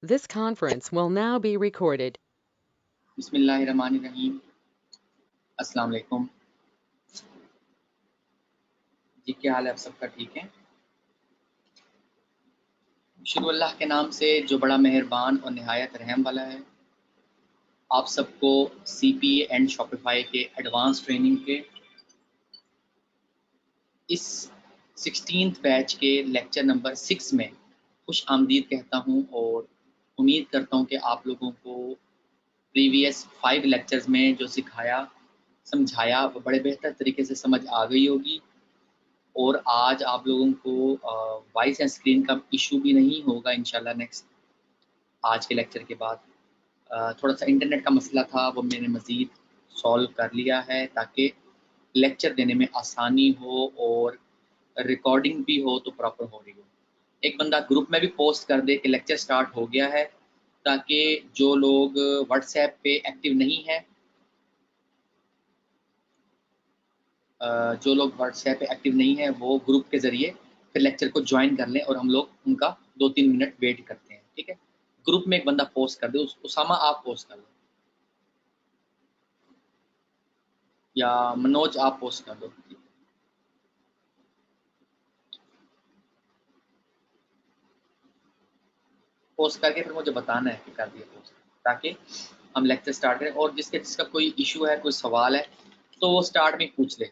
This conference will now be recorded. बिस्मिल्लाहिर्रहमानिर्रहीम। अस्सलाम वालेकुम जी, क्या हाल है आप सबका? ठीक है। शुरू अल्लाह के नाम से जो बड़ा मेहरबान और निहायत रहम वाला है। आप सबको CPA एंड शॉपिफाई के एडवांस ट्रेनिंग के इस 16th बैच के लेक्चर नंबर 6 में खुश आमदीद कहता हूँ और उम्मीद करता हूँ कि आप लोगों को प्रीवियस 5 लेक्चर्स में जो सिखाया समझाया वो बड़े बेहतर तरीके से समझ आ गई होगी और आज आप लोगों को वॉइस एंड स्क्रीन का इशू भी नहीं होगा इंशाल्लाह। नेक्स्ट आज के लेक्चर के बाद थोड़ा सा इंटरनेट का मसला था, वो मैंने मज़ीद सॉल्व कर लिया है ताकि लेक्चर देने में आसानी हो और रिकॉर्डिंग भी हो तो प्रॉपर हो रही हो। एक बंदा ग्रुप में भी पोस्ट कर दे कि लेक्चर स्टार्ट हो गया है, ताकि जो लोग व्हाट्सएप पे एक्टिव नहीं है जो लोग व्हाट्सएप पे एक्टिव नहीं है वो ग्रुप के ज़रिए फिर लेक्चर को ज्वाइन कर लें और हम लोग उनका 2-3 मिनट वेट करते हैं। ठीक है, ग्रुप में एक बंदा पोस्ट कर दे, उसामा आप पोस्ट कर दो या मनोज आप पोस्ट कर दो। पोस्ट करके फिर मुझे बताना है कि कर दिया पोस्ट, ताकि हम लेक्चर स्टार्ट करें और जिसका कोई इशू है, कोई सवाल है तो वो स्टार्ट में पूछ ले।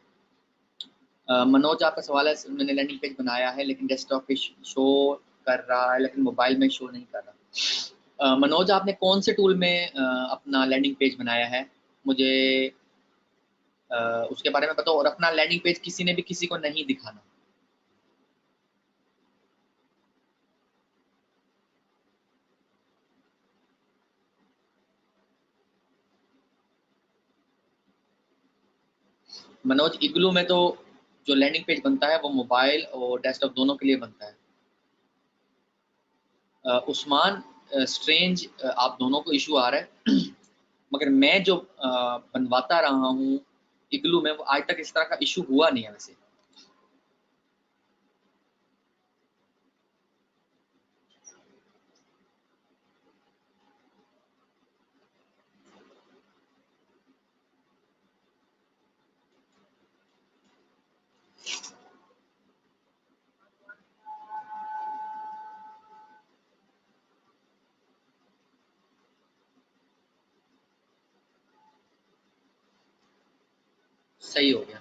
मनोज आपका सवाल है, मैंने लैंडिंग पेज बनाया है लेकिन डेस्कटॉप पे शो कर रहा है लेकिन मोबाइल में शो नहीं कर रहा। मनोज आपने कौन से टूल में अपना लैंडिंग पेज बनाया है, मुझे उसके बारे में बताओ। और अपना लैंडिंग पेज किसी ने भी किसी को नहीं दिखाना। मनोज, इग्लू में तो जो लैंडिंग पेज बनता है वो मोबाइल और डेस्कटॉप दोनों के लिए बनता है। उस्मान, स्ट्रेंज आप दोनों को इशू आ रहा है मगर मैं जो बनवाता रहा हूँ इग्लू में, वो आज तक इस तरह का इशू हुआ नहीं है। वैसे सही हो गया।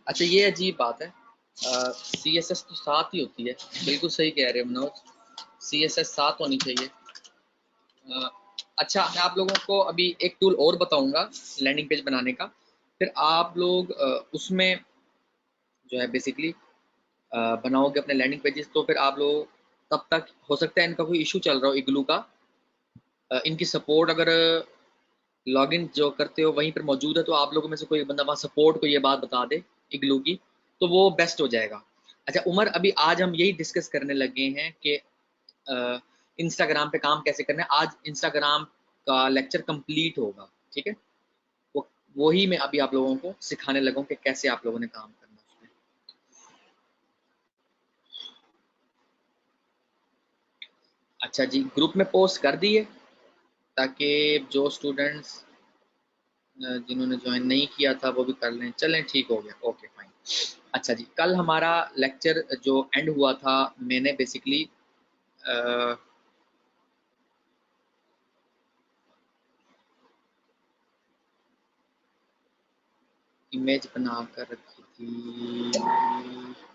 अच्छा, ये अजीब बात है, CSS तो 7 ही होती है। बिल्कुल सही कह रहे हो मनोज, CSS 7 होनी चाहिए। अच्छा, मैं आप लोगों को अभी एक टूल और बताऊंगा लैंडिंग पेज बनाने का, फिर आप लोग उसमें जो है बेसिकली बनाओगे अपने लैंडिंग पेजेस। तो फिर आप लोग तब तक हो सकता है इनका कोई इशू चल रहा हो इग्लू का, इनकी सपोर्ट अगर लॉगिन जो करते हो वहीं पर मौजूद है तो आप लोगों में से कोई बंदा वहाँ सपोर्ट को ये बात बता दे इग्लू की, तो वो बेस्ट हो जाएगा। अच्छा उमर, अभी आज हम यही डिस्कस करने लगे हैं कि इंस्टाग्राम पे काम कैसे करना है। आज इंस्टाग्राम का लेक्चर कंप्लीट होगा, ठीक है। वो वही मैं अभी आप लोगों को सिखाने लगा हूँ कि कैसे आप लोगों ने काम करना है उसमें। अच्छा जी, ग्रुप में पोस्ट कर दिए ताकि जो स्टूडेंट्स जिन्होंने ज्वाइन नहीं किया था वो भी कर लें। चलें, ठीक हो गया, ओके फाइन। अच्छा जी, कल हमारा लेक्चर जो एंड हुआ था, मैंने बेसिकली इमेज बना कर रखी थी।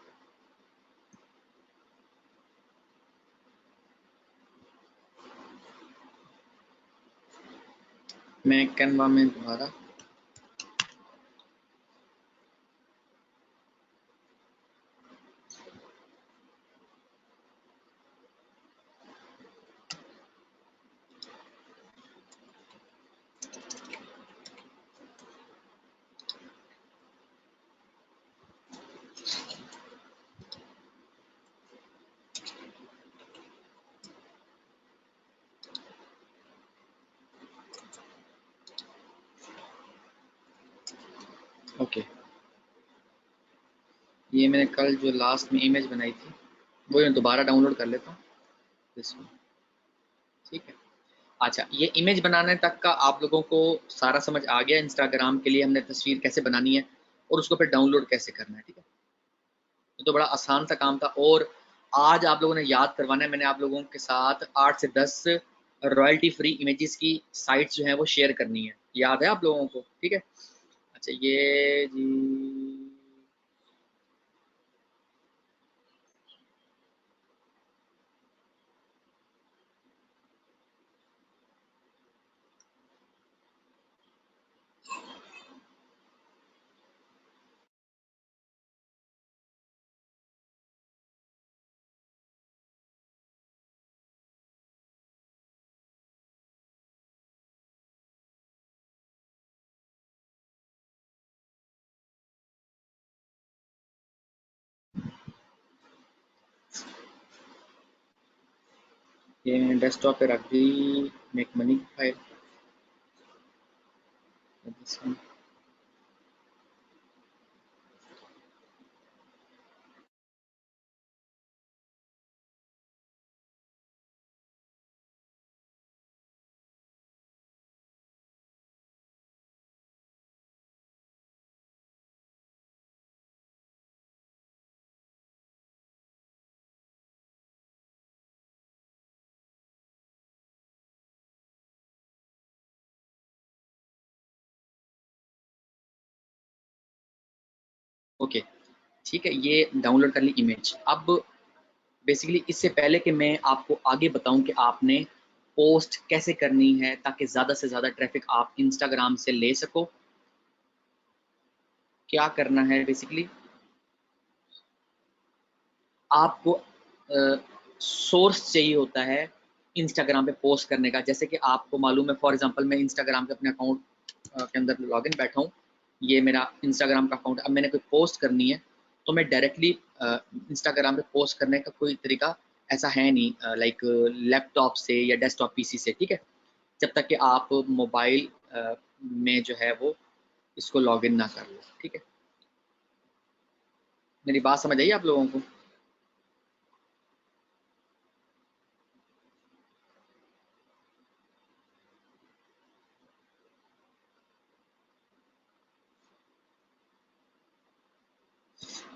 मैं कैनवा में दोबारा ये मैंने कल जो लास्ट में इमेज बनाई थी वो मैं दोबारा डाउनलोड कर लेता हूँ इसमें, ठीक है। अच्छा, ये इमेज बनाने तक का आप लोगों को सारा समझ आ गया। इंस्टाग्राम के लिए हमने तस्वीर कैसे बनानी है और उसको फिर डाउनलोड कैसे करना है, ठीक है। ये तो बड़ा आसान सा काम था। और आज आप लोगों ने याद करवाना है, मैंने आप लोगों के साथ 8 से 10 रॉयल्टी फ्री इमेजेस की साइट्स जो हैं वो शेयर करनी है, याद है आप लोगों को, ठीक है। अच्छा ये जी, ये मैंने डेस्कटॉप पे रख दी, मेक मनी फाइल। ओके, ठीक है, ये डाउनलोड कर ली इमेज। अब बेसिकली इससे पहले कि मैं आपको आगे बताऊं कि आपने पोस्ट कैसे करनी है ताकि ज़्यादा से ज़्यादा ट्रैफिक आप इंस्टाग्राम से ले सको, क्या करना है बेसिकली आपको सोर्स चाहिए होता है इंस्टाग्राम पे पोस्ट करने का। जैसे कि आपको मालूम है, फॉर एग्जांपल मैं इंस्टाग्राम के अपने अकाउंट के अंदर लॉगिन बैठा हूँ, ये मेरा इंस्टाग्राम का अकाउंट। अब मैंने कोई पोस्ट करनी है तो मैं डायरेक्टली इंस्टाग्राम पे पोस्ट करने का कोई तरीका ऐसा है नहीं, लाइक लैपटॉप से या डेस्कटॉप पीसी से, ठीक है, जब तक कि आप मोबाइल में जो है वो इसको लॉगिन ना कर लो, ठीक है। मेरी बात समझ आई आप लोगों को?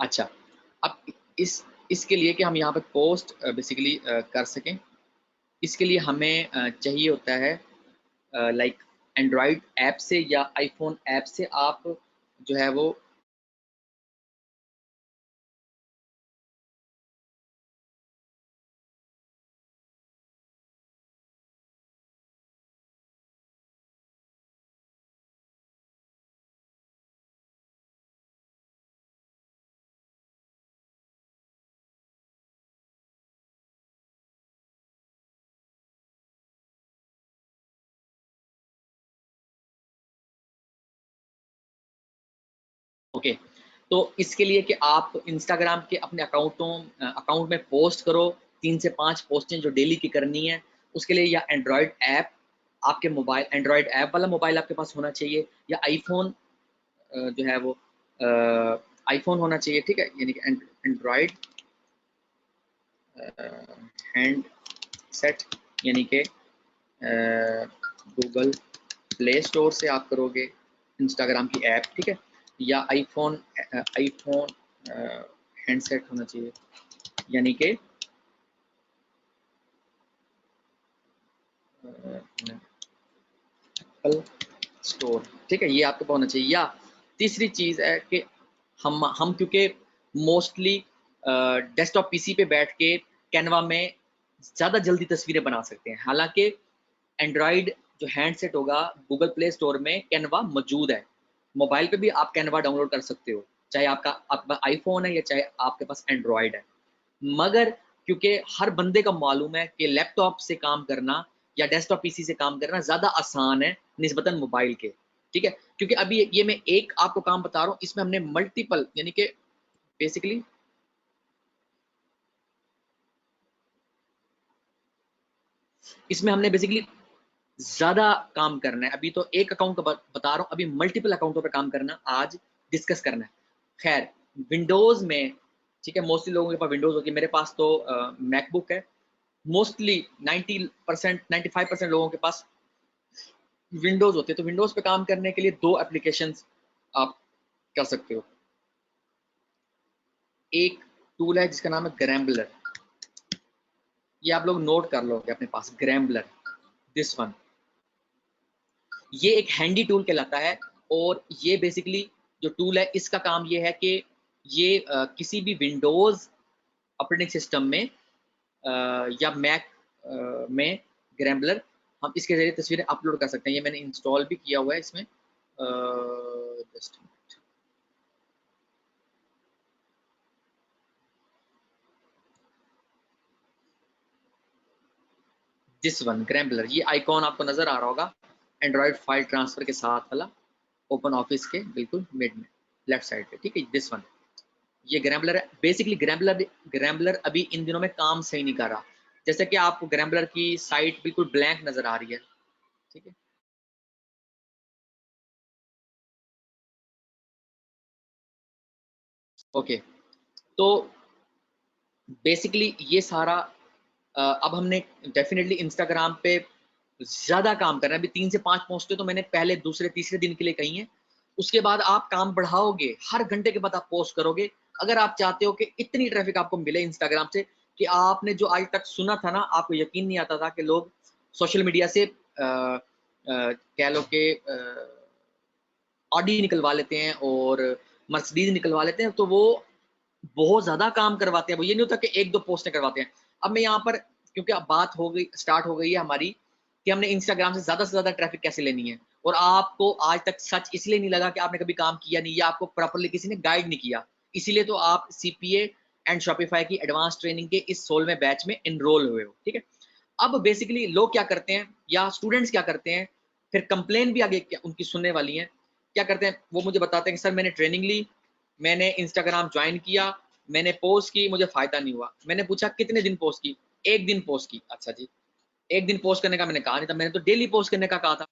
अच्छा, अब इसके लिए कि हम यहाँ पे पोस्ट बेसिकली कर सकें, इसके लिए हमें चाहिए होता है लाइक एंड्रॉयड ऐप से या आईफोन ऐप से आप जो है वो, ओके। तो इसके लिए कि आप इंस्टाग्राम के अपने अकाउंट में पोस्ट करो, 3 से 5 पोस्टें जो डेली की करनी है, उसके लिए या एंड्रॉयड ऐप, आपके मोबाइल एंड्रॉयड ऐप वाला मोबाइल आपके पास होना चाहिए, या आईफोन जो है वो आईफोन होना चाहिए, ठीक है, यानी कि एंड्रॉयड हैंड सेट, यानी कि गूगल प्ले स्टोर से आप करोगे इंस्टाग्राम की ऐप, ठीक है, या आईफोन हैंडसेट होना चाहिए, यानी कि एप्पल स्टोर, ठीक है, ये आपके पास होना चाहिए। या तीसरी चीज़ है कि हम क्योंकि मोस्टली डेस्कटॉप पीसी पे बैठ के कैनवा में ज़्यादा जल्दी तस्वीरें बना सकते हैं, हालांकि एंड्रॉयड जो हैंडसेट होगा, गूगल प्ले स्टोर में कैनवा मौजूद है, मोबाइल पे भी आप कैनवा डाउनलोड कर सकते हो, चाहे आपके पास आईफोन है या चाहे आपके पास एंड्रॉयड है। मगर क्योंकि हर बंदे का मालूम है कि लैपटॉप से काम करना या डेस्कटॉप पीसी से काम करना ज़्यादा आसान है निस्बतन मोबाइल के, ठीक है। क्योंकि अभी ये मैं एक आपको काम बता रहा हूँ, इसमें हमने मल्टीपल, यानी कि बेसिकली इसमें हमने बेसिकली ज़्यादा काम करना है। अभी तो एक अकाउंट का बता रहा हूँ, अभी मल्टीपल अकाउंटों पे काम करना आज डिस्कस करना है। खैर, विंडोज में, ठीक है, मोस्टली लोगों के पास विंडोज होती है, मेरे पास तो मैकबुक है। मोस्टली 90% 95% लोगों के पास विंडोज होते हैं। तो विंडोज पे काम करने के लिए दो एप्लीकेशंस आप कर सकते हो। एक टूल है जिसका नाम है ग्रैम्बलर, ये आप लोग नोट कर लोगे अपने पास, ग्रैम्बलर, दिस वन। ये एक हैंडी टूल कहलाता है, और ये बेसिकली जो टूल है इसका काम ये है कि ये किसी भी विंडोज ऑपरेटिंग सिस्टम में या मैक में ग्रैम्बलर हम इसके जरिए तस्वीरें अपलोड कर सकते हैं। ये मैंने इंस्टॉल भी किया हुआ है इसमें। जस्ट दिस वन ग्रैम्बलर, ये आइकॉन आपको नजर आ रहा होगा, एंड्रॉइड फाइल ट्रांसफर के साथ वाला, ओपन ऑफिस के बिल्कुल मिड में लेफ्ट साइड पे, ठीक है, दिस वन। ये ग्रैम्बलर है। बेसिकली ग्रैम्बलर अभी इन दिनों में काम सही नहीं कर रहा। जैसे कि आपको ग्रैम्बलर की साइट बिल्कुल ब्लैंक नजर आ रही है, ठीक है। ओके, तो बेसिकली ये सारा अब हमने डेफिनेटली इंस्टाग्राम पे ज्यादा काम करना है। अभी 3 से 5 पोस्टें तो मैंने पहले दूसरे तीसरे दिन के लिए कही हैं। उसके बाद आप काम बढ़ाओगे, हर घंटे के बाद आप पोस्ट करोगे। अगर आप चाहते हो कि इतनी ट्रैफिक आपको मिले इंस्टाग्राम से कि आपने जो आज तक सुना था ना, आपको यकीन नहीं आता था कि लोग सोशल मीडिया से कह लो कि ऑडी निकलवा लेते हैं और मर्सिडीज निकलवा लेते हैं, तो वो बहुत ज्यादा काम करवाते हैं। वो ये नहीं होता कि एक दो पोस्टें करवाते हैं। अब मैं यहाँ पर, क्योंकि अब बात हो गई, स्टार्ट हो गई है हमारी कि हमने इंस्टाग्राम से ज्यादा ट्रैफिक कैसे लेनी है, और आपको आज तक सच इसलिए नहीं लगा कि आपने कभी काम किया नहीं या आपको प्रॉपरली किसी ने गाइड नहीं किया, इसीलिए तो आप सीपीए एंड शॉपिफाई की एडवांस ट्रेनिंग के इस 16वें बैच में एनरोल हुए हो, ठीक है। अब बेसिकली लोग क्या करते हैं या स्टूडेंट्स क्या करते हैं, फिर कंप्लेन भी आगे उनकी सुनने वाली है, क्या करते हैं वो मुझे बताते हैं कि सर मैंने ट्रेनिंग ली, मैंने इंस्टाग्राम ज्वाइन किया, मैंने पोस्ट की, मुझे फायदा नहीं हुआ। मैंने पूछा कितने दिन पोस्ट की? एक दिन पोस्ट की। अच्छा जी, एक दिन पोस्ट करने का मैंने कहा नहीं था, मैंने तो डेली पोस्ट करने का कहा था।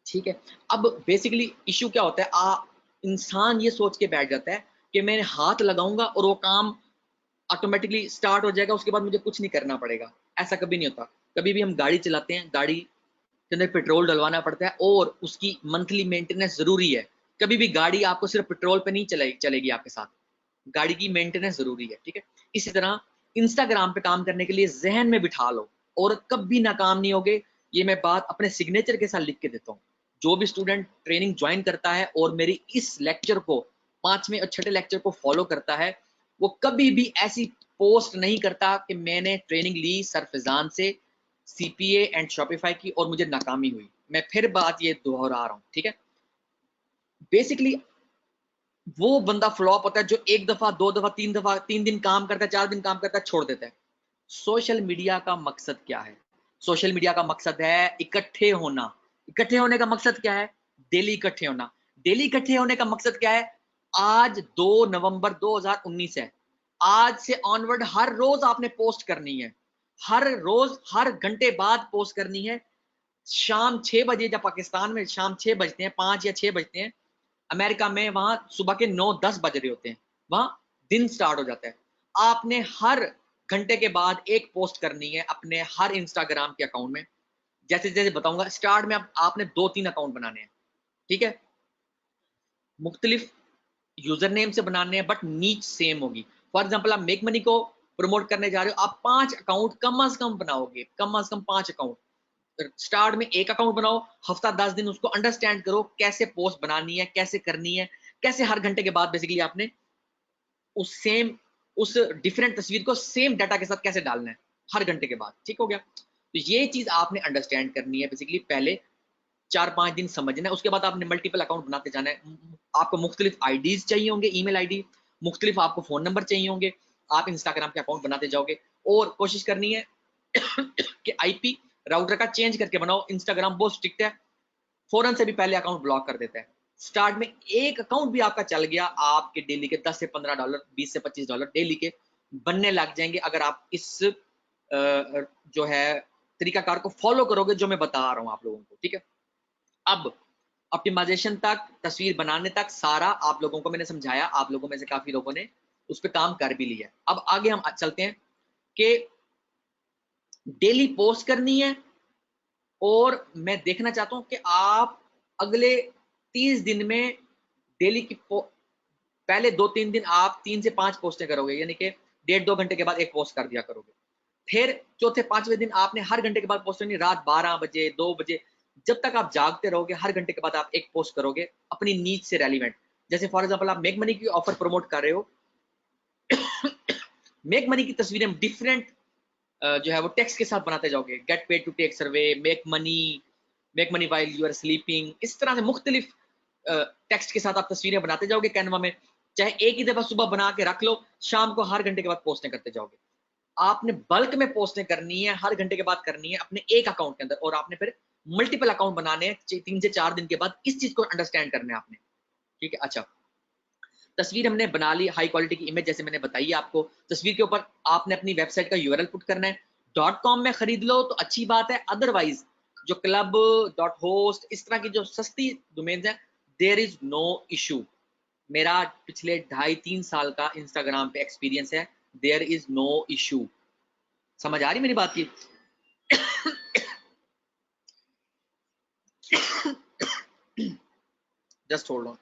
ठीक है, अब बेसिकली इश्यू क्या होता है, इंसान ये सोच के बैठ जाता है कि मैं हाथ लगाऊंगा और वो काम ऑटोमेटिकली स्टार्ट हो जाएगा, उसके बाद मुझे कुछ नहीं करना पड़ेगा। ऐसा कभी नहीं होता। कभी भी हम गाड़ी चलाते हैं, गाड़ी के अंदर पेट्रोल डलवाना पड़ता है और उसकी मंथली मेंटेनेंस जरूरी है। कभी भी गाड़ी आपको सिर्फ पेट्रोल पे नहीं चलेगी आपके साथ, गाड़ी की मेंटेनेंस जरूरी है, ठीक है। इसी तरह इंस्टाग्राम पे काम करने के लिए जहन में बिठा लो और कभी नाकाम नहीं होगे। ये मैं बात अपने सिग्नेचर के साथ लिख के देता हूँ। जो भी स्टूडेंट ट्रेनिंग ज्वाइन करता है और मेरी इस लेक्चर को, 5वें और 6ठे लेक्चर को फॉलो करता है, वो कभी भी ऐसी पोस्ट नहीं करता कि मैंने ट्रेनिंग ली सर फैजान से सीपीए एंड शॉपिफाई की और मुझे नाकामी हुई। मैं फिर बात ये दोहरा रहा हूँ, ठीक है। बेसिकली वो बंदा फ्लॉप होता है जो एक दफा, दो दफा, तीन दफा, 3 दिन काम करता है, 4 दिन काम करता है, छोड़ देता है। सोशल मीडिया का मकसद क्या है? सोशल मीडिया का मकसद है इकट्ठे होना। इकट्ठे होने का मकसद क्या है? डेली इकट्ठे होना। डेली इकट्ठे होने का मकसद क्या है? आज 2 नवंबर 2019 है। आज से ऑनवर्ड हर रोज आपने पोस्ट करनी है, हर रोज हर घंटे बाद पोस्ट करनी है। शाम 6 बजे, जब पाकिस्तान में शाम 6 बजते हैं, 5 या 6 बजते हैं, अमेरिका में वहां सुबह के 9-10 बज रहे होते हैं, वहां दिन स्टार्ट हो जाता है। आपने हर घंटे के बाद एक पोस्ट करनी है अपने हर इंस्टाग्राम के अकाउंट में। जैसे जैसे बताऊंगा, स्टार्ट में आपने 2-3 अकाउंट बनाने हैं, ठीक है। मुख्तलिफ यूजर नेम से बनाने हैं बट नीच सेम होगी। फॉर एग्जाम्पल, आप मेक मनी को प्रमोट करने जा रहे हो, आप 5 अकाउंट कम अज कम बनाओगे, कम अज कम 5 अकाउंट। स्टार्ट में एक अकाउंट बनाओ, हफ्ता 10 दिन उसको अंडरस्टैंड करो, कैसे पोस्ट बनानी है, कैसे करनी है, कैसे हर घंटे के बाद बेसिकली आपने उस सेम, उस डिफरेंट तस्वीर को सेम डाटा के साथ कैसे डालना है हर घंटे के बाद। ठीक हो गया? तो ये चीज आपने अंडरस्टैंड करनी है बेसिकली। पहले 4-5 दिन समझना है, उसके बाद आपने मल्टीपल अकाउंट बनाते जाना है। आपको मुख्तलिफ आईडीज चाहिए होंगे, ईमेल आईडी, मुख्तलिफ आपको फ़ोन नंबर चाहिए होंगे, आप इंस्टाग्राम के अकाउंट बनाते जाओगे और कोशिश करनी है कि आईपी राउटर का चेंज करके बनाओ। इंस्टाग्राम बहुत स्ट्रिक्ट है, फ़ौरन से भी पहले अकाउंट ब्लॉक कर देता है। स्टार्ट में एक अकाउंट भी आपका चल गया, आपके डेली के $10 से $15, $20 से $25 डेली के बनने लग जाएंगे, अगर आप इस जो है तरीकाकार को फॉलो करोगे जो मैं बता रहा हूँ आप लोगों को, ठीक है। अब ऑप्टिमाइजेशन तक, तस्वीर बनाने तक सारा आप लोगों को मैंने समझाया, आप लोगों में से काफी लोगों ने उस पर काम कर भी लिया। अब आगे हम चलते हैं कि डेली पोस्ट करनी है और मैं देखना चाहता हूं कि आप अगले 30 दिन में डेली की पहले 2-3 दिन आप 3 से 5 पोस्टें करोगे, यानी कि 1.5-2 घंटे के बाद एक पोस्ट कर दिया करोगे। फिर चौथे 5वें दिन आपने हर घंटे के बाद पोस्ट करनी, रात 12 बजे 2 बजे जब तक आप जागते रहोगे, हर घंटे के बाद आप एक पोस्ट करोगे अपनी नीड से रेलिवेंट। जैसे फॉर एग्जांपल आप मेक मनी की ऑफर प्रमोट कर रहे हो, मेक मनी की तस्वीरें डिफरेंट जो है वो टेक्स्ट के साथ बनाते जाओगे, get paid to take survey, make money while you are sleeping, इस तरह से मुख्तलिफ टेक्स्ट के साथ आप तस्वीरें बनाते जाओगे कैनवा में। चाहे एक ही दफा सुबह बना के रख लो, शाम को हर घंटे के बाद पोस्टें करते जाओगे। आपने बल्क में पोस्टें करनी है, हर घंटे के बाद करनी है अपने एक अकाउंट के अंदर, और आपने फिर मल्टीपल अकाउंट बनाने हैं 3 से 4 दिन के बाद। इस चीज को अंडरस्टैंड करना है आपने, ठीक है। अच्छा, तस्वीर हमने बना ली, हाई क्वालिटी की इमेज जैसे मैंने बताई आपको। तस्वीर के ऊपर आपने अपनी वेबसाइट का यूआरएल पुट करना है। .com में खरीद लो तो अच्छी बात है, अदरवाइज जो क्लब डॉट होस्ट इस तरह की जो सस्ती डोमेन्स हैं, देयर इज नो इशू। मेरा पिछले 2.5-3 साल का इंस्टाग्राम पे एक्सपीरियंस है, देयर इज नो इशू। समझ आ रही मेरी बात की? Just hold on.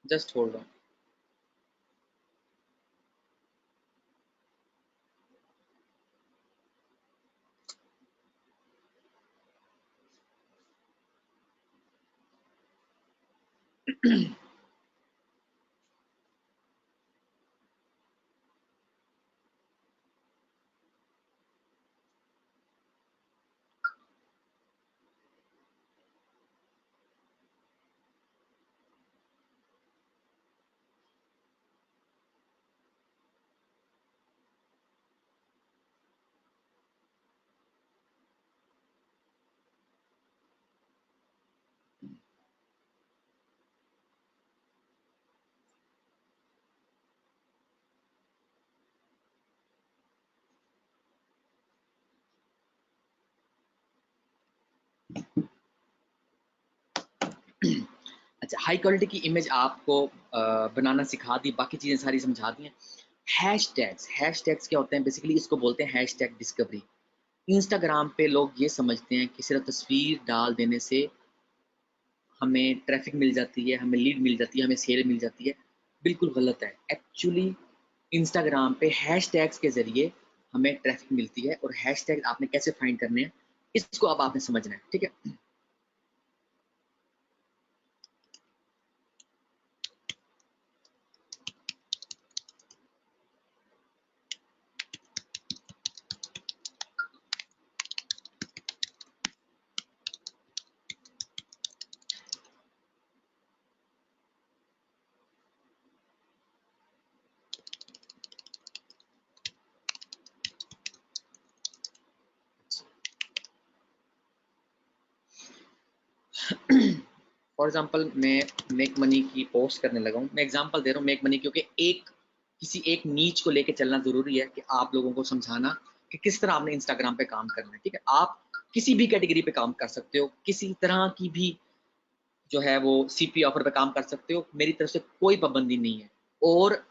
Just hold on. अच्छा, हाई क्वालिटी की इमेज आपको बनाना सिखा दी, बाकी चीज़ें सारी समझा दी हैं। हैशटैग्स क्या होते हैं? बेसिकली इसको बोलते हैं हैशटैग डिस्कवरी। इंस्टाग्राम पे लोग ये समझते हैं कि सिर्फ तस्वीर डाल देने से हमें ट्रैफिक मिल जाती है, हमें लीड मिल जाती है, हमें सेल मिल जाती है। बिल्कुल गलत है। एक्चुअली इंस्टाग्राम पे हैशटैग्स के ज़रिए हमें ट्रैफिक मिलती है, और हैशटैग आपने कैसे फाइंड करने हैं इसको अब आपने समझना है, ठीक है। फॉर एग्जाम्पल मैं मेक मनी की पोस्ट करने लगा हूँ, मैं एग्जाम्पल दे रहा हूँ मेक मनी, क्योंकि किसी एक नीच को लेके चलना जरूरी है कि आप लोगों को समझाना कि किस तरह आपने इंस्टाग्राम पे काम करना है, ठीक है। आप किसी भी कैटेगरी पे काम कर सकते हो, किसी तरह की भी जो है वो सीपी ऑफर पे काम कर सकते हो, मेरी तरफ से कोई पाबंदी नहीं है। और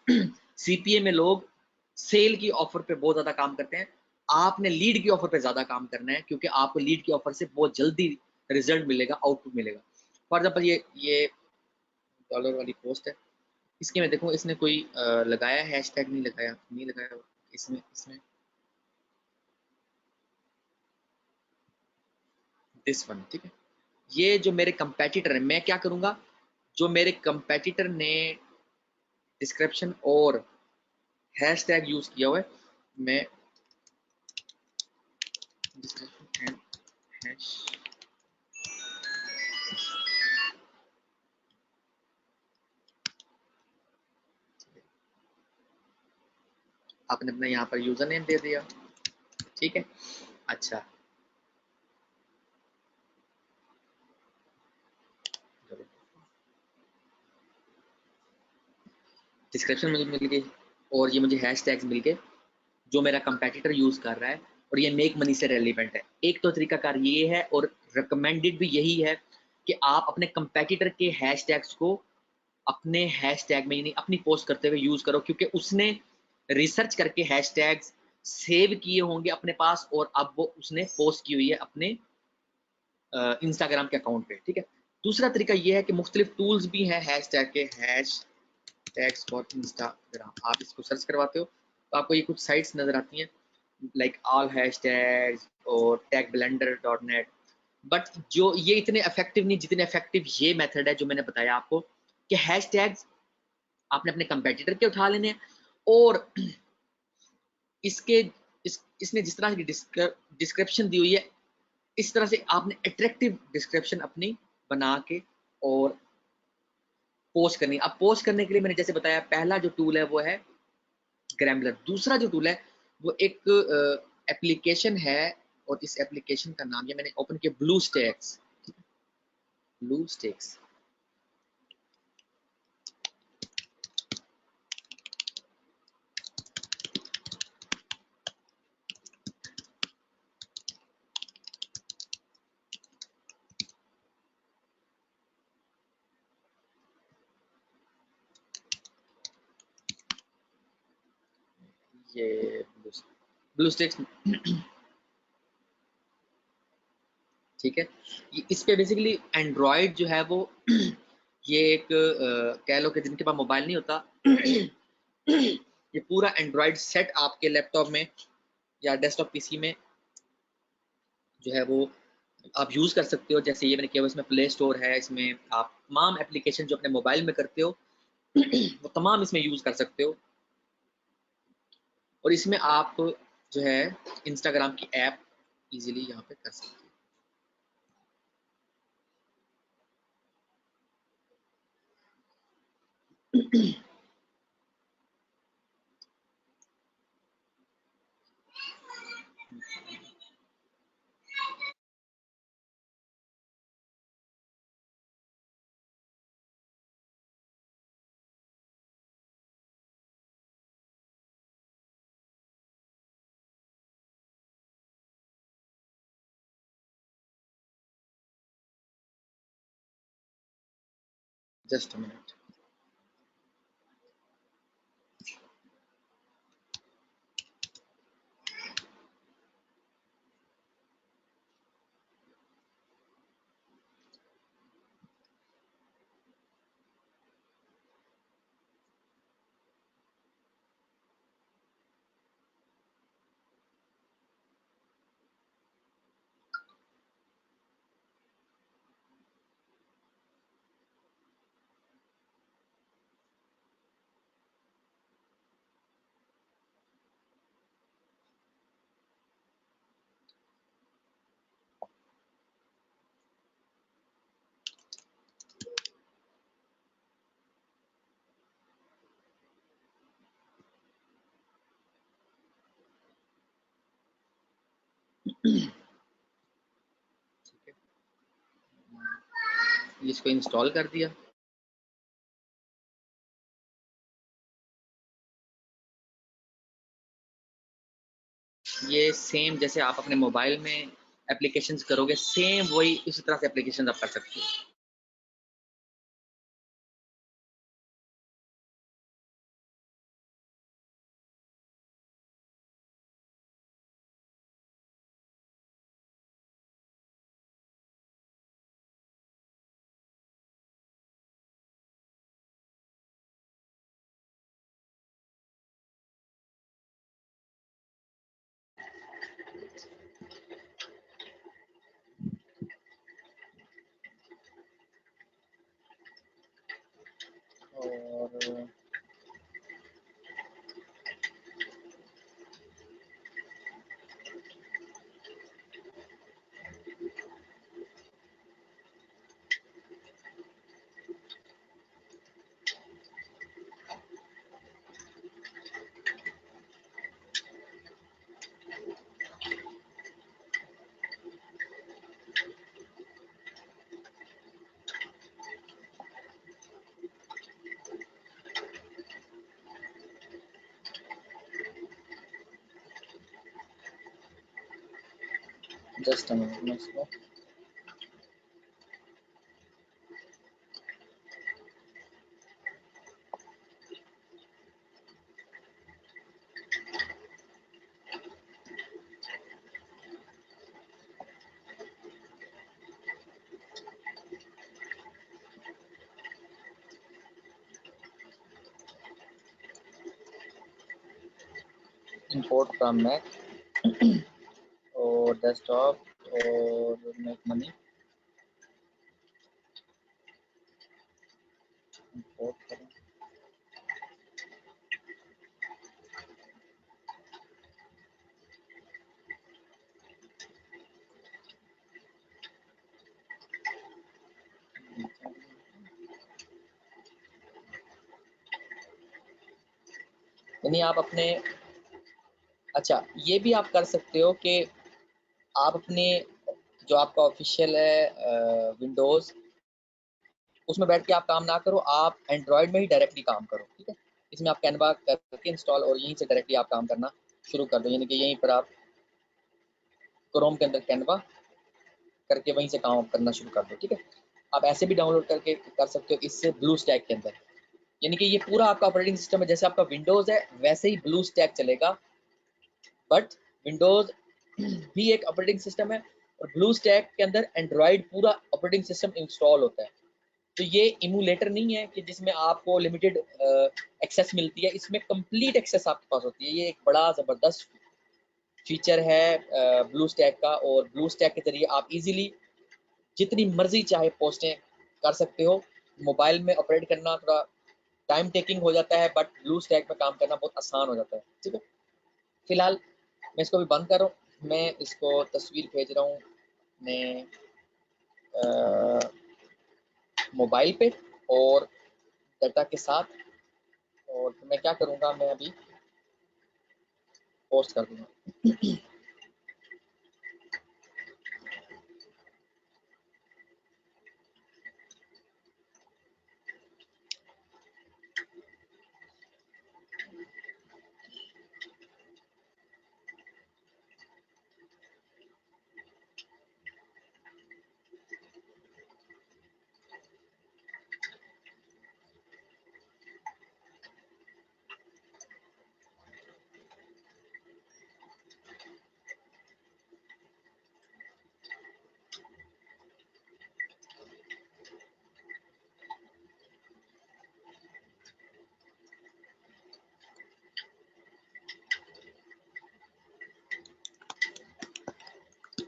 सीपीए में लोग सेल की ऑफर पे बहुत ज्यादा काम करते हैं, आपने लीड की ऑफर पे ज्यादा काम करना है, क्योंकि आपको लीड की ऑफर से बहुत जल्दी रिजल्ट मिलेगा, आउटपुट मिलेगा। फॉर एग्जाम्पल ये डॉलर वाली पोस्ट है, इसके मैं देखूँ इसने कोई लगाया हैशटैग, नहीं लगाया, नहीं लगाया इसमें इसमें दिस वन, ठीक है। ये जो मेरे कंपेटिटर है, मैं क्या करूंगा, जो मेरे कंपेटिटर ने डिस्क्रिप्शन और हैशटैग यूज किया हुआ है, मैं डिस्क्रिप्शन एंड हैश, आपने अपना यहाँ पर यूजर नेम दे दिया, ठीक है। अच्छा, डिस्क्रिप्शन मुझे मिल गई और ये मुझे हैशटैग्स मिल गए जो मेरा कंपेटिटर यूज कर रहा है, और ये मेक मनी से रेलिवेंट है। एक तो तरीकाकार ये है और रिकमेंडेड भी यही है कि आप अपने कंपेटिटर के हैशटैग्स को अपने हैशटैग में, यानी अपनी पोस्ट करते हुए यूज करो, क्योंकि उसने रिसर्च करके हैशटैग्स सेव किए होंगे अपने पास और अब वो उसने पोस्ट की हुई है अपने इंस्टाग्राम के अकाउंट पे, ठीक है। दूसरा तरीका ये है कि मुख्तलिफ टूल्स भी हैं हैशटैग के, हैश टैग्स फॉर इंस्टाग्राम, आप इसको सर्च करवाते हो तो आपको ये कुछ साइट्स नजर आती हैं लाइक ऑल हैशटैग्स और tag blender dot net. But जो ये इतने इफेक्टिव नहीं जितने इफेक्टिव ये मेथड है जो मैंने बताया आपको, कि हैशटैग्स आपने अपने कंपेटिटर के उठा लेने हैं और इसके इसने जिस तरह की डिस्क्रिप्शन दी हुई है, इस तरह से आपने अट्रैक्टिव डिस्क्रिप्शन अपनी बना के और पोस्ट करनी। अब पोस्ट करने के लिए मैंने जैसे बताया, पहला जो टूल है वो है ग्रैमलर, दूसरा जो टूल है वो एक एप्लीकेशन है, और इस एप्लीकेशन का नाम, ये मैंने ओपन किया, ब्लू स्टैक्स, ब्लू स्टैक्स। ये ब्लू स्टैक्स, ठीक है। इस पे बेसिकली एंड्रॉयड जो है वो ये एक कह लो कि जिनके पास मोबाइल नहीं होता ये पूरा एंड्रॉयड सेट आपके लैपटॉप में या डेस्कटॉप पीसी में जो है वो आप यूज कर सकते हो। जैसे ये मैंने किया हुआ, इसमें प्ले स्टोर है, इसमें आप तमाम एप्लीकेशन जो अपने मोबाइल में करते हो वो तमाम इसमें यूज कर सकते हो, और इसमें आप जो है इंस्टाग्राम की ऐप इजीली यहाँ पे कर सकते हो। Just a minute. ठीक है, इसको इंस्टॉल कर दिया। ये सेम जैसे आप अपने मोबाइल में एप्लीकेशंस करोगे, सेम वही इसी तरह से एप्लीकेशन आप कर सकते हो। जस्ट मैं इसको इंपोर्ट फ्रॉम मैक और डेस्कटॉप और मेक मनी इंपोर्ट करें। यानी आप अपने, अच्छा ये भी आप कर सकते हो कि आप अपने जो आपका ऑफिशियल है विंडोज़, उसमें बैठ के आप काम ना करो, आप एंड्रॉयड में ही डायरेक्टली काम करो, ठीक है। इसमें आप कैनवा करके इंस्टॉल और यहीं से डायरेक्टली आप काम करना शुरू कर दो, यानी कि यहीं पर आप क्रोम के अंदर कैनवा करके वहीं से काम करना शुरू कर दो, ठीक है। आप ऐसे भी डाउनलोड करके कर सकते हो इससे ब्लू स्टैक के अंदर, यानी कि ये पूरा आपका ऑपरेटिंग सिस्टम है, जैसे आपका विंडोज़ है वैसे ही ब्लू स्टैक चलेगा, बट विंडोज़ भी एक ऑपरेटिंग सिस्टम है और ब्लू स्टैक के अंदर एंड्रॉयड पूरा ऑपरेटिंग सिस्टम इंस्टॉल होता है। तो ये इमूलेटर नहीं है कि जिसमें आपको लिमिटेड एक्सेस मिलती है, इसमें कंप्लीट एक्सेस आपके पास होती है। ये एक बड़ा ज़बरदस्त फीचर है ब्लू स्टैक का, और ब्लू स्टैक के जरिए आप इजीली जितनी मर्जी चाहे पोस्टें कर सकते हो। मोबाइल में ऑपरेट करना थोड़ा टाइम टेकिंग हो जाता है, बट ब्लू स्टैक में काम करना बहुत आसान हो जाता है, ठीक है। फिलहाल मैं इसको भी बंद कर रहा हूँ, मैं इसको तस्वीर भेज रहा हूँ अपने मोबाइल पे और डाटा के साथ, और मैं क्या करूँगा, मैं अभी पोस्ट कर दूँगा।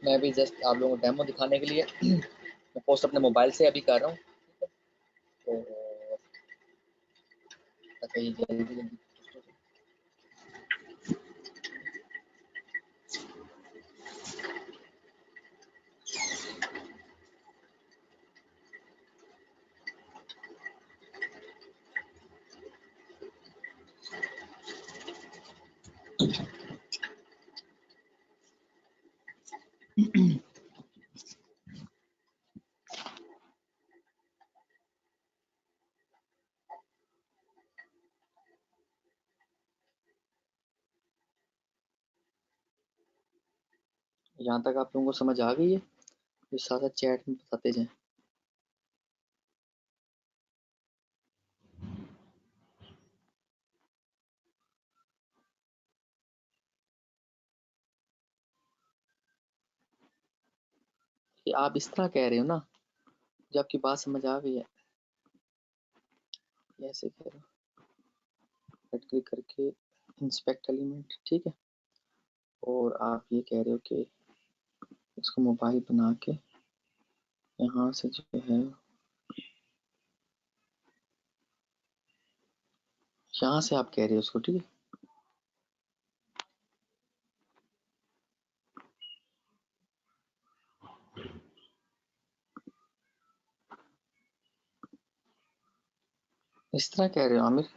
मैं अभी जस्ट आप लोगों को डेमो दिखाने के लिए मैं पोस्ट अपने मोबाइल से अभी कर रहा हूँ, तो ताकि ये जल्दी जल्दी यहाँ तक आप लोगों को समझ आ गई है, ये सारा चैट में बताते जाएं। कि आप इस तरह कह रहे हो ना, जब आपकी बात समझ आ गई है, ऐसे कह रहे हो, राइट क्लिक करके इंस्पेक्ट एलिमेंट, ठीक है। और आप ये कह रहे हो कि इसको मोबाइल बना के यहाँ से जो है, यहाँ से आप कह रहे हो उसको, ठीक है। इस तरह कह रहे हो आमिर।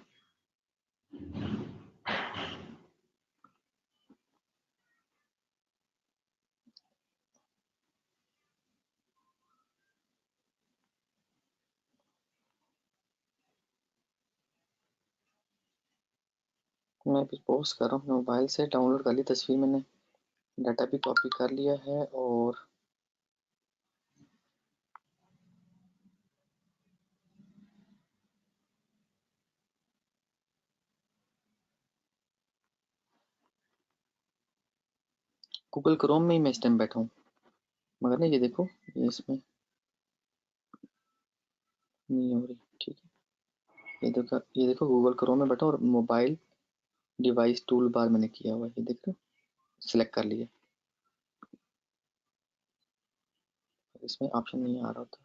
मैं अभी पोस्ट कर रहा हूँ अपने मोबाइल से, डाउनलोड कर ली तस्वीर मैंने, डाटा भी कॉपी कर लिया है और गूगल क्रोम में ही मैं इस टाइम बैठा हूँ, मगर ना ये देखो ये इसमें नहीं हो रही। ठीक है, ये देखो गूगल क्रोम में बैठा हूँ और मोबाइल डिवाइस टूल बार मैंने किया हुआ है, ये देख रहे हो, सिलेक्ट कर लिया, इसमें ऑप्शन नहीं आ रहा होता,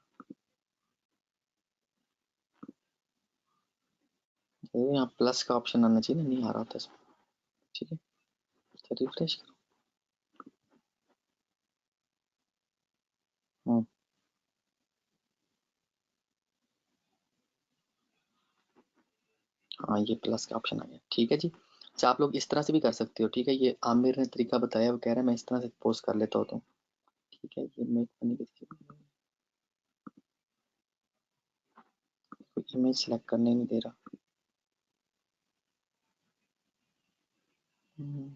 यहाँ प्लस का ऑप्शन आना चाहिए ना, नहीं आ रहा होता इसमें। ठीक है, तो रिफ्रेश करो। हाँ ये प्लस का ऑप्शन आ गया। ठीक है जी, अच्छा आप लोग इस तरह से भी कर सकते हो। ठीक है, ये आमिर ने तरीका बताया, वो कह रहा है मैं इस तरह से पोस्ट कर लेता हूँ। ठीक है, ये मेक बनी कोई इमेज सेलेक्ट करने नहीं दे रहा। हम्म,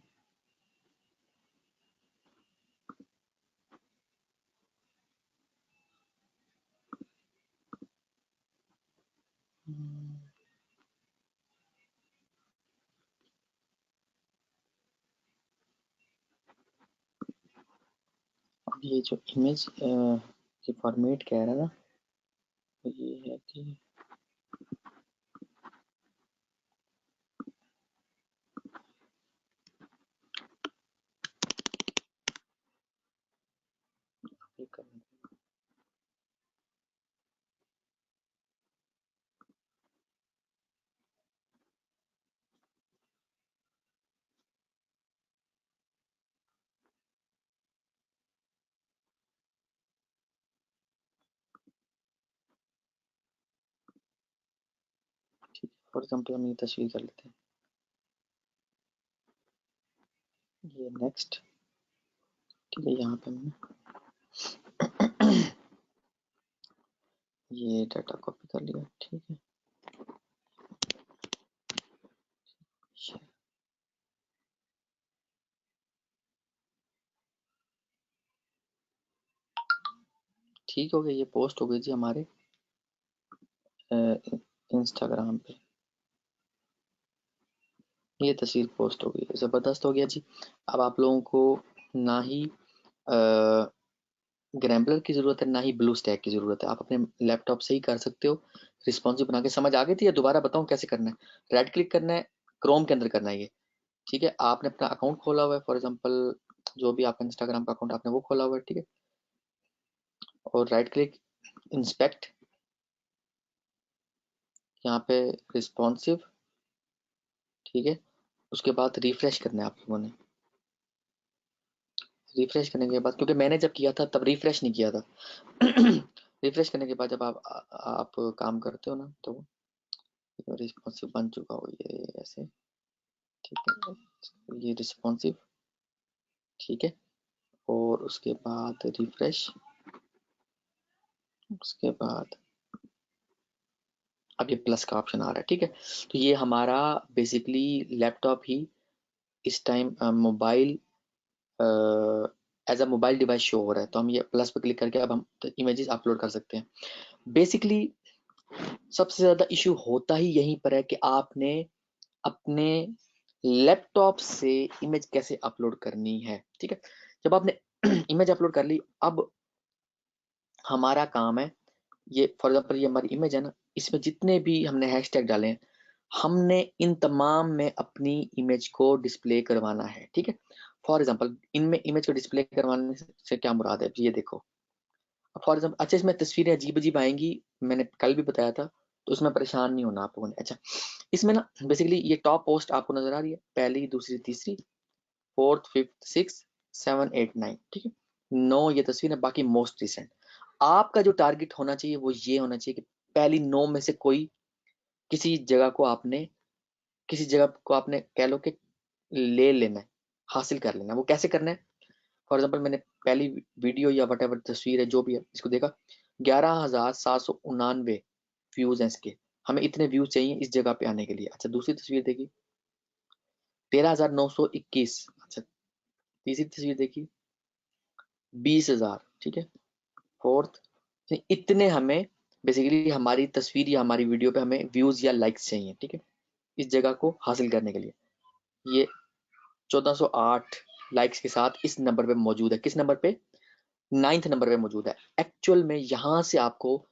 हम्म, अब ये जो इमेज की फॉर्मेट कह रहा है ना, वो ये है कि ये करना। ठीक है, फॉर एग्जाम्पल हम ये तस्वीर कर लेते हैं, ये नेक्स्ट। ठीक है, यहाँ पे हमने ये डाटा कॉपी कर लिया। ठीक है, ठीक हो गया, ये पोस्ट हो गई जी हमारे इंस्टाग्राम पे, ये तस्वीर पोस्ट हो गई, ज़बरदस्त हो गया जी। अब आप लोगों को ना ही ग्रैम्बलर की ज़रूरत है ना ही ब्लू स्टैक की ज़रूरत है, आप अपने लैपटॉप से ही कर सकते हो। रिस्पॉन्सिव बना के समझ आ गई थी या दोबारा बताऊं कैसे करना है? राइट क्लिक करना है, क्रोम के अंदर करना है ये। ठीक है, आपने अपना अकाउंट खोला हुआ है, फॉर एग्जांपल जो भी आपका इंस्टाग्राम का अकाउंट आपने वो खोला हुआ है। ठीक है, और राइट क्लिक, इंस्पेक्ट, यहाँ पे रिस्पॉन्सिव। ठीक है, उसके बाद रिफ्रेश करना है आप लोगों ने। रिफ्रेश करने के बाद, क्योंकि मैंने जब किया था तब रिफ्रेश नहीं किया था रिफ्रेश करने के बाद जब आप काम करते हो ना, तो रिस्पॉन्सिव बन चुका हो ये ऐसे। ठीक है, ये रिस्पॉन्सिव। ठीक है, और उसके बाद रिफ्रेश, उसके बाद अब ये प्लस का ऑप्शन आ रहा है। ठीक है, तो ये हमारा बेसिकली लैपटॉप ही इस time mobile as a mobile device show हो रहा है, तो हम ये प्लस पे क्लिक करके अब हम इमेजेस अपलोड कर सकते हैं। बेसिकली सबसे ज़्यादा इशू होता ही यहीं पर है कि आपने अपने लैपटॉप से इमेज कैसे अपलोड करनी है। ठीक है, जब आपने इमेज अपलोड कर ली, अब हमारा काम है, ये फॉर एग्जांपल ये हमारी इमेज है ना, इसमें जितने भी हमने हैशटैग डाले हैं, हमने इन तमाम में अपनी इमेज को डिस्प्ले करवाना है। ठीक है, फॉर एग्जांपल इनमें इमेज को डिस्प्ले करवाने से क्या मुराद है, ये देखो। फॉर एग्जांपल अच्छा, इसमें तस्वीरें अजीब अजीब आएंगी, मैंने कल भी बताया था, तो उसमें परेशान नहीं होना आप लोगों ने। अच्छा, इसमें ना बेसिकली ये टॉप पोस्ट आपको नजर आ रही है, पहली, दूसरी, तीसरी, फोर्थ, फिफ्थ, सिक्स, 7, 8, 9। ठीक है, 9 ये तस्वीर है, बाकी मोस्ट रिसेंट। आपका जो टारगेट होना चाहिए वो ये होना चाहिए कि पहली 9 में से कोई किसी जगह को आपने, किसी जगह को आपने कह लो कि ले लेना है, हासिल कर लेना है। वो कैसे करना है? फॉर एग्जांपल मैंने पहली वीडियो या वट एवर तस्वीर है जो भी है, इसको देखा, 11,799 व्यूज हैं इसके, हमें इतने व्यूज चाहिए इस जगह पे आने के लिए। अच्छा, दूसरी तस्वीर देखी, 13,921। अच्छा, तीसरी तस्वीर देखिए 20,000, ठीक है। फोर्थ, इतने हमें बेसिकली हमारी तस्वीर या हमारी वीडियो पे हमें व्यूज या लाइक्स चाहिए, ठीक है, इस जगह को हासिल करने के लिए। ये 1408 लाइक्स के साथ इस नंबर पे मौजूद है। किस नंबर पे? 9th नंबर पे मौजूद है। एक्चुअल में यहाँ से आपको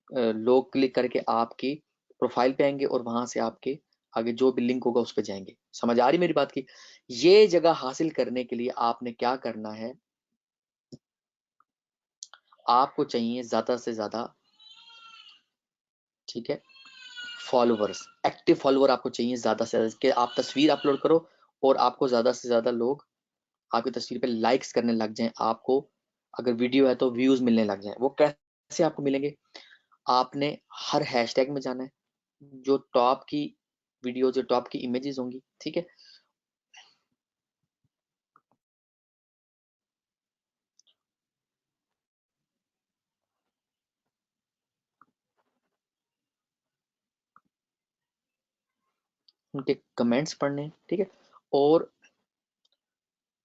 लोग क्लिक करके आपकी प्रोफाइल पे आएंगे और वहां से आपके आगे जो भी लिंक होगा उस पर जाएंगे। समझ आ रही मेरी बात की? ये जगह हासिल करने के लिए आपने क्या करना है, आपको चाहिए ज्यादा से ज्यादा, ठीक है, फॉलोवर्स, एक्टिव फॉलोवर आपको चाहिए ज्यादा से ज्यादा, कि आप तस्वीर अपलोड करो और आपको ज्यादा से ज्यादा लोग आपकी तस्वीर पे लाइक्स करने लग जाएं, आपको अगर वीडियो है तो व्यूज मिलने लग जाएं। वो कैसे आपको मिलेंगे? आपने हर हैशटैग में जाना है, जो टॉप की वीडियो, जो टॉप की इमेजेस होंगी, ठीक है, उनके कमेंट्स पढ़ने, ठीक है, और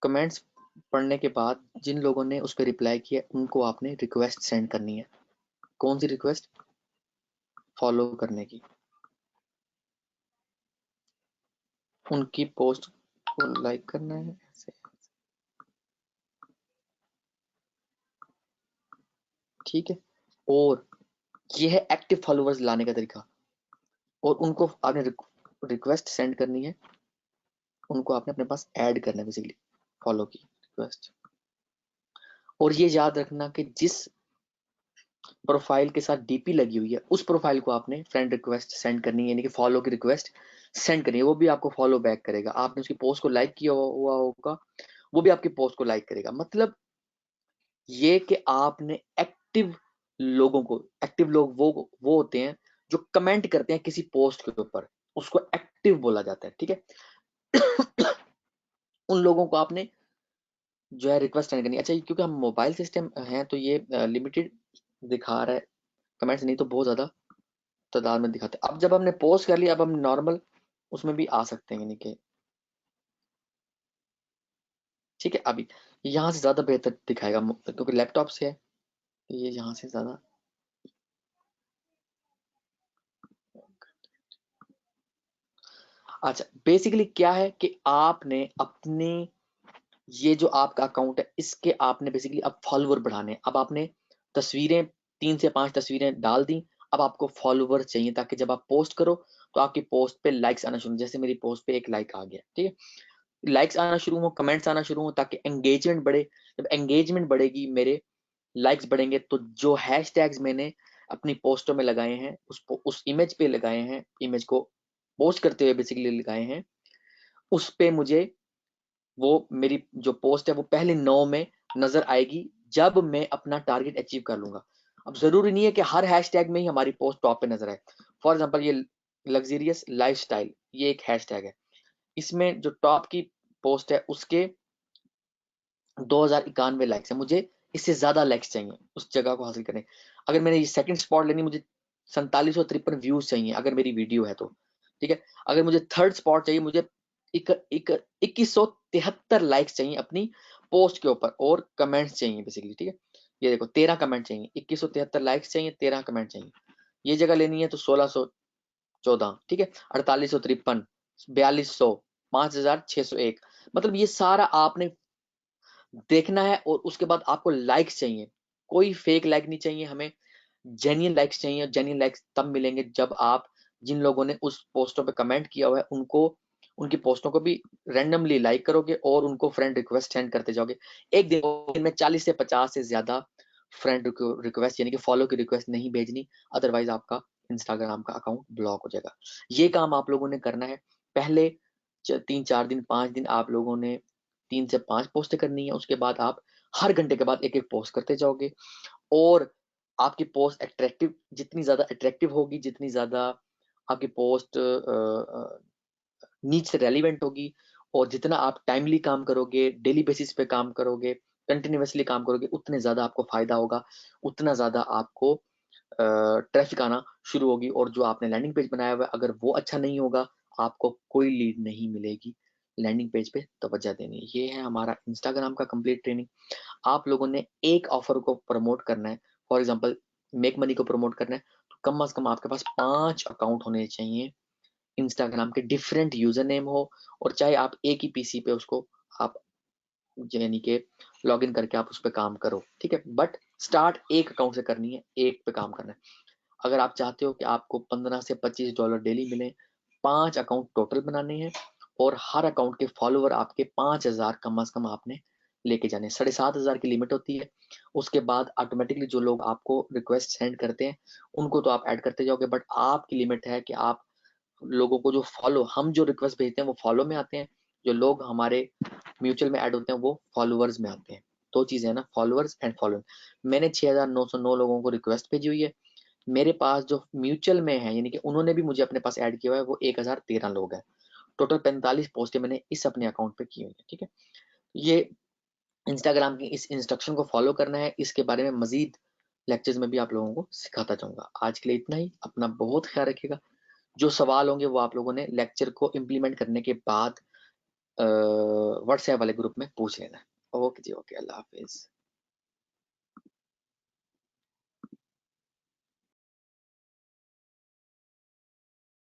कमेंट्स पढ़ने के बाद जिन लोगों ने उस पर रिप्लाई किया उनको आपने रिक्वेस्ट सेंड करनी है। कौन सी रिक्वेस्ट? फॉलो करने की। उनकी पोस्ट को लाइक करना है ऐसे, ठीक है। और ये है एक्टिव फॉलोअर्स लाने का तरीका। और उनको आपने रिक्वेस्ट सेंड करनी है, उनको आपने अपने पास ऐड करना है, बेसिकली फॉलो की रिक्वेस्ट। और ये याद रखना कि जिस प्रोफाइल के साथ डीपी लगी हुई है उस प्रोफाइल को आपने फ्रेंड रिक्वेस्ट सेंड करनी है, यानी कि फॉलो की रिक्वेस्ट सेंड करनी है। वो भी आपको फॉलो बैक करेगा। आपने उसकी पोस्ट को लाइक किया हुआ होगा, वो भी आपकी पोस्ट को लाइक करेगा। मतलब ये कि आपने एक्टिव लोगों को, एक्टिव लोग वो होते हैं जो कमेंट करते हैं किसी पोस्ट के ऊपर, उसको एक्टिव बोला जाता है, ठीक है। उन लोगों को आपने जो है रिक्वेस्ट सेंड करनी है। अच्छा, क्योंकि हम मोबाइल सिस्टम हैं तो ये लिमिटेड दिखा रहा है कमेंट्स, नहीं तो बहुत ज्यादा तादाद में दिखाते हैं। अब जब हमने पोस्ट कर लिया, अब हम नॉर्मल उसमें भी आ सकते हैं, यानी कि ठीक है। अभी यहाँ से ज्यादा बेहतर दिखाएगा क्योंकि लैपटॉप से है, तो ये यहाँ से ज्यादा। अच्छा, बेसिकली क्या है कि आपने अपने ये जो आपका अकाउंट है इसके आपने बेसिकली अब फॉलोवर बढ़ाने। अब आपने तस्वीरें 3 से 5 तस्वीरें डाल दी, अब आपको फॉलोवर चाहिए ताकि जब आप पोस्ट करो तो आपकी पोस्ट पे लाइक्स आना शुरू। जैसे मेरी पोस्ट पे एक लाइक आ गया, ठीक है, लाइक्स आना शुरू हो, कमेंट्स आना शुरू हो, ताकि एंगेजमेंट बढ़े। जब एंगेजमेंट बढ़ेगी, मेरे लाइक्स बढ़ेंगे, तो जो हैशटैग्स मैंने अपनी पोस्टों में लगाए हैं, उस इमेज पे लगाए हैं, इमेज को पोस्ट करते हुए बेसिकली लगाए हैं, उस पे मुझे वो मेरी जो पोस्ट है वो पहले 9 में नजर आएगी जब मैं अपना टारगेट अचीव कर लूंगा। अब जरूरी नहीं है कि हर हैशटैग में ही हमारी पोस्ट टॉप पे नजर आए। फॉर एग्जांपल ये लग्जरियस लाइफस्टाइल, ये एक हैशटैग है, इसमें जो टॉप की पोस्ट है उसके 2091 लाइक्स है। मुझे इससे ज्यादा लाइक्स चाहिए उस जगह को हासिल करने। अगर मैंने ये सेकंड स्पॉट लेनी, मुझे 4753 व्यूज चाहिए अगर मेरी वीडियो है तो, ठीक है। अगर मुझे थर्ड स्पॉट चाहिए, मुझे 2173 लाइक्स चाहिए अपनी पोस्ट के ऊपर, और कमेंट्स चाहिए बेसिकली, ठीक है। ये देखो 13 कमेंट चाहिए, 2173 लाइक्स चाहिए, 13 कमेंट चाहिए। ये जगह लेनी है तो 1614, ठीक है, 4853, 4200, 5601। मतलब ये सारा आपने देखना है। और उसके बाद आपको लाइक्स चाहिए, कोई फेक लाइक नहीं चाहिए हमें, जेन्युइन लाइक्स चाहिए। जेन्युइन लाइक्स तब मिलेंगे जब आप जिन लोगों ने उस पोस्टों पे कमेंट किया हुआ है उनको, उनकी पोस्टों को भी रैंडमली लाइक करोगे और उनको फ्रेंड रिक्वेस्ट सेंड करते जाओगे। एक दिन में 40 से 50 से ज्यादा फ्रेंड रिक्वेस्ट यानी कि फॉलो की रिक्वेस्ट नहीं भेजनी, अदरवाइज आपका इंस्टाग्राम का अकाउंट ब्लॉक हो जाएगा। ये काम आप लोगों ने करना है। पहले 3 4 दिन 5 दिन आप लोगों ने 3 से 5 पोस्ट करनी है। उसके बाद आप हर घंटे के बाद एक एक पोस्ट करते जाओगे, और आपकी पोस्ट अट्रैक्टिव, जितनी ज्यादा अट्रैक्टिव होगी, जितनी ज्यादा आपकी पोस्ट नीच से रेलिवेंट होगी, और जितना आप टाइमली काम करोगे, डेली बेसिस पे काम करोगे, कंटिन्यूसली काम करोगे, उतने ज्यादा आपको फायदा होगा, उतना ज्यादा आपको ट्रैफिक आना शुरू होगी। और जो आपने लैंडिंग पेज बनाया हुआ है, अगर वो अच्छा नहीं होगा, आपको कोई लीड नहीं मिलेगी। लैंडिंग पेज पे तवज्जो देनी है। ये है हमारा इंस्टाग्राम का कंप्लीट ट्रेनिंग। आप लोगों ने एक ऑफर को प्रमोट करना है, फॉर एग्जांपल मेक मनी को प्रमोट करना है, तो कम से कम आपके पास 5 अकाउंट होने चाहिए इंस्टाग्राम के, डिफरेंट यूजर नेम हो, और चाहे आप एक ही पीसी पे उसको आप यानी कि लॉगिन करके आप उस पर काम करो, ठीक है। बट स्टार्ट एक अकाउंट से करनी है, एक पे काम करना है। अगर आप चाहते हो कि आपको 15 से $25 डेली मिले, 5 अकाउंट टोटल बनाने हैं, और हर अकाउंट के फॉलोवर आपके 5000 कम से कम आपने लेके जाने। 7500 की लिमिट होती है। उसके बाद ऑटोमेटिकली जो लोग आपको रिक्वेस्ट सेंड करते हैं उनको तो आप ऐड करते जाओगे, बट आपकी लिमिट है कि आप लोगों को जो फॉलो, हम जो रिक्वेस्ट भेजते हैं वो फॉलो में आते हैं, जो लोग हमारे म्यूचुअल में ऐड होते हैं वो फॉलोअर्स में आते हैं। दो चीजें है ना, फॉलोअर्स एंड फॉलोइंग। मैंने 6909 लोगों को रिक्वेस्ट भेजी हुई है। मेरे पास जो म्यूचुअल में है यानी कि उन्होंने भी मुझे अपने पास ऐड किया हुआ है वो 1013 लोग हैं। टोटल 45 पोस्टें मैंने इस अपने अकाउंट पे की हुई है, ठीक है। ये इंस्टाग्राम की इस इंस्ट्रक्शन को फॉलो करना है। इसके बारे में मजीद लेक्चर्स में भी आप लोगों को सिखाता जाऊंगा। आज के लिए इतना ही। अपना बहुत ख्याल रखिएगा। जो सवाल होंगे वो आप लोगों ने लेक्चर को इम्प्लीमेंट करने के बाद व्हाट्सएप वाले ग्रुप में पूछ लेना। ओके जी, ओके, अल्लाह हाफिज।